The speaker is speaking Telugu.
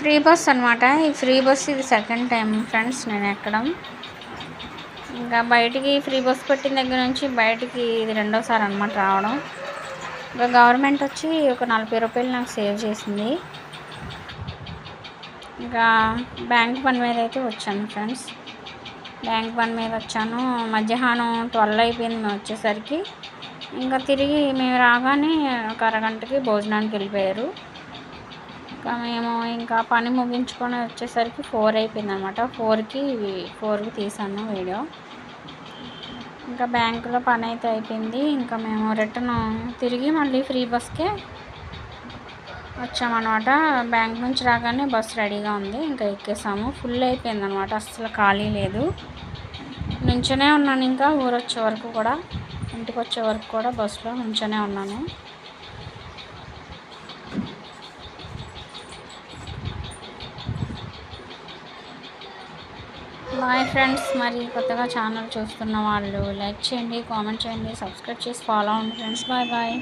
ఫ్రీ బస్ అనమాట. ఈ ఫ్రీ బస్ ఇది సెకండ్ టైం ఫ్రెండ్స్ నేను ఎక్కడం. ఇంకా బయటికి ఫ్రీ బస్ పెట్టిన దగ్గర నుంచి బయటికి ఇది రెండోసారి అనమాట రావడం. ఇంకా గవర్నమెంట్ వచ్చి ఒక 40 రూపాయలు నాకు సేవ్ చేసింది. ఇంకా బ్యాంక్ పని మీద అయితే వచ్చాను ఫ్రెండ్స్. బ్యాంక్ పని మీద వచ్చాను. మధ్యాహ్నం 12 అయిపోయింది మేము వచ్చేసరికి. ఇంకా తిరిగి మేము రాగానే ఒక అరగంటకి భోజనానికి వెళ్ళిపోయారు. ఇంకా మేము ఇంకా పని ముగించుకొని వచ్చేసరికి 4 అయిపోయింది అనమాట. 4కి తీసాను వీడియో. ఇంకా బ్యాంకులో పని అయితే అయిపోయింది. ఇంకా మేము రిటర్న్ తిరిగి మళ్ళీ ఫ్రీ బస్కే వచ్చామన్నమాట. బ్యాంక్ నుంచి రాగానే బస్సు రెడీగా ఉంది. ఇంకా ఎక్కేసాము. ఫుల్ అయిపోయింది అనమాట, అస్సలు ఖాళీ లేదు. నుంచోనే ఉన్నాను ఇంకా ఊరు వచ్చే వరకు కూడా, ఇంటికి వచ్చే వరకు కూడా బస్సులో నుంచోనే ఉన్నాను. Boy friends. మరి కొత్తగా ఛానల్ చూస్తున్న వాళ్ళు లైక్ చేయండి, కామెంట్ చేయండి, సబ్స్క్రైబ్ చేసి ఫాలో అవ్వండి ఫ్రెండ్స్. Bye bye.